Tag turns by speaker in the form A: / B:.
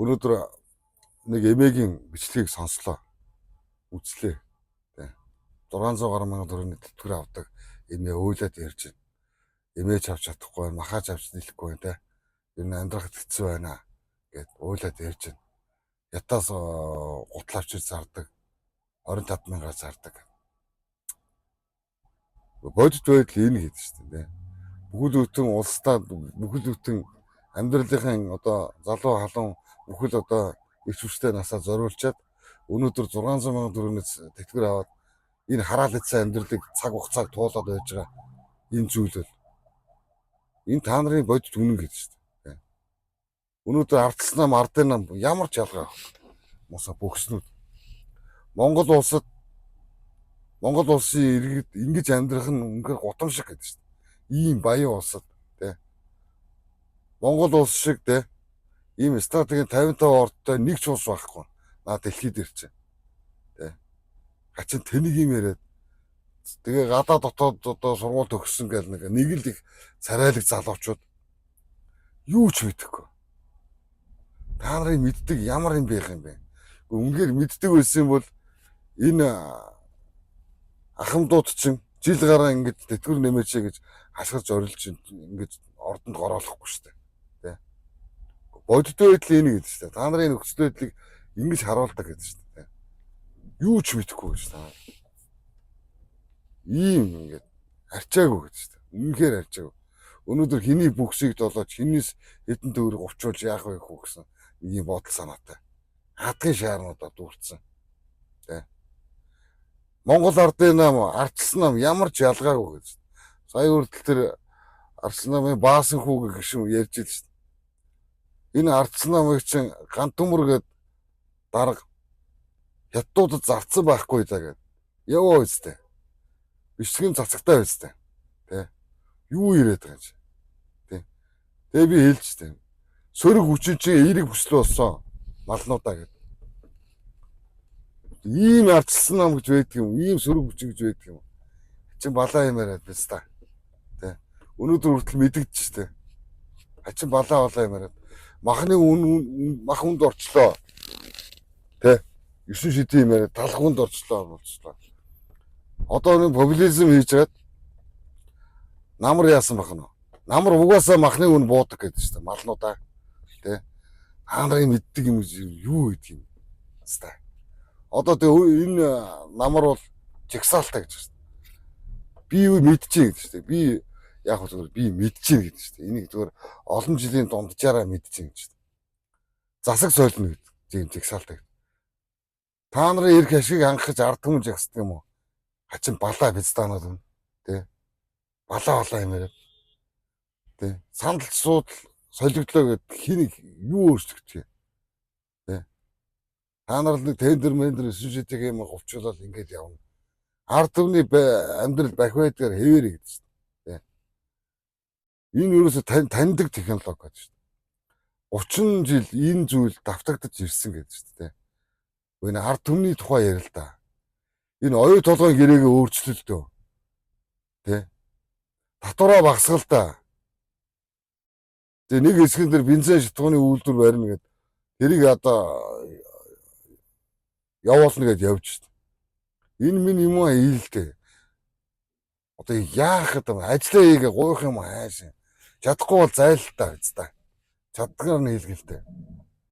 A: Өнөөдөр нэг эмээгийн бичлэгийг сонслоо. Үзлээ. Тэ. 600 гаруй мянган төгрөгийн тэтгэвэр авдаг эмээ уйлаад ярьж байна. Эмээж авч чадахгүй, махаж авч нийлэхгүй тэ. Ер нь амьдрахад хэцүү байна гэд уйлаад ярьж байна. Ятаас гутал авчир зардаг. 25 мянгаар зардаг. Бодит байдал энэ гэдэг шүү дээ. Бүхэл бүтэн улсдаа бүхэл бүтэн амьдралын одоо залуу халуун бүхэл одоо их хүчтэй насаа зориулчаад өнөөдөр 600 мянган төгрөгнөөс тэтгэвэр аваад энэ хараал эцсэн амьдралыг цаг хугацааг туулаад байж байгаа энэ зүйл бол энэ та нарын бодит үнэн гэдэг шүү дээ. Өнөөдөр ардчлал нам ардын нам ямар ч ялгаа мосоо бөхснүүд Монгол улсын иргэд ингэж амьдрах нь үнэхээр гутамшиг гэдэг шүү дээ. Ийм баян улсад тий. Монгол улс шиг тий ийм стратегийн 55 ордтой нэг ч улс байхгүй. Наа дэлхийд ирж байна. Тий. Хачин тэнийг юм яриад тэгээ гадаа дотоод одоо сургууль төгссөн гэл нэг л их царайлаг залуучууд юу ч мэдэхгүй. Та нарын мэддэг ямар юм байх юм бэ? Үнээр мэддэг байсан бол энэ ахмадууд чинь жил гараа ингэж тэтгэвэр нэмээч гэж хашгирч орилж ингэж ордонд гороолохгүй шүү дээ. Тэ. Бодит байдал энэ гэдэг шүү дээ. Та нарын нөхцөл байдлыг ингэж харуулдаг гэдэг шүү дээ. Юу ч мэдэхгүй гэж та. Ийм ингэж арчаагүй гэж шүү дээ. Үнэхээр арчаагүй. Өнөөдөр хэний бүксийг долоож хинээс хэдэн төгрөг овчуулж яах вэ хүү гэсэн ийм бодол санаатай. Хадгын шаарнуудаа дүүрсэн. Тэ. Монгол ардын нам, ардчилсан нам ямар ч ялгаагүй гэж. Сая хүртэл тэр ардчилсан намын баасан хүүг гişүн ярьж л шүү дээ. Энэ ардчилсан намыг чинь гант төмөр гээд дарга хятадуудад зарцсан байхгүй даа гэд. Яваа үстэй. Бичлэгийн цацагтай үстэй. Тэ. Юу яриад байгаа юм чи. Тэ. Тэгээ би хэлж дээ. Сөрөг хүчин чинь эерэг бүслөө болсон. Малнуудаа гэд. Ийм ардчилсан нам гэж байдаг юм. Ийм сөрөг хүчин гэж байдаг юм. Хачин балаа юм яриад биз та. Тэ. Өнөөдөр хүртэл мэдэгдэж штэ. Хачин балаа юм яриад. Махны мах хүнд орчлоо. Тэ. 9 шидийн юм яриад талх хүнд орчлоо болчлоо. Одоо нэг популизм хийж чад намар яасан бах нь. Намар угаасаа махны үн буудаг гэдэг штэ. Малнуудаа. Тэ. Хаанарын мэддэг юм юу гэдэг юм. Хэвээ. Одоо тэгээ энэ намар бол жигсаалтай гэж байна. Би юу мэдчихэе гэдэг чинь. Би яг зүгээр би мэдчихэе гэдэг чинь. Энийг зүгээр олон жилийн дунджаараа мэдчихэе гэж чинь. Засаг сойлно гэдэг жигсаалтай. Та нарын эрх ашиг хангахж ард түмэн жагсдаг юм уу? Хачин балаа биздаанууд юм. Тэ. Балаа юм яриад. Тэ. Сандал суудал солигдлоо гэд хэнийг юу өөрчлөгдөх юм. Та нар нэг тендер сюжетийг юм говчлал ингэж явна. Ард түмний амьдрал бах байдгаар хэвээр гэдэг шүү дээ. Энэ ерөөсө таньдаг технологи гэж шүү дээ. 30 жил энэ зүйл давтагдаж ирсэн гэдэг шүү дээ. Энэ ард түмний тухай ярил та. Энэ оюу толгойн гэрээгээ өөрчлөлтөө. Тэ. Татвараа багсгал та. Тэгээ нэг хэсгэн дээр бензин шатгууны үйлдвэр барина гэдэг. Тэрийг одоо явуулна гэж явж шүү дээ. Энэ минь юм аа ийлтэй. Одоо яах гэдэг вэ? Ажлаа хийгээ гуйх юм хайшин. Чадахгүй бол зайлтаа биз та. Чаддгаар нь хийлгэлтэй.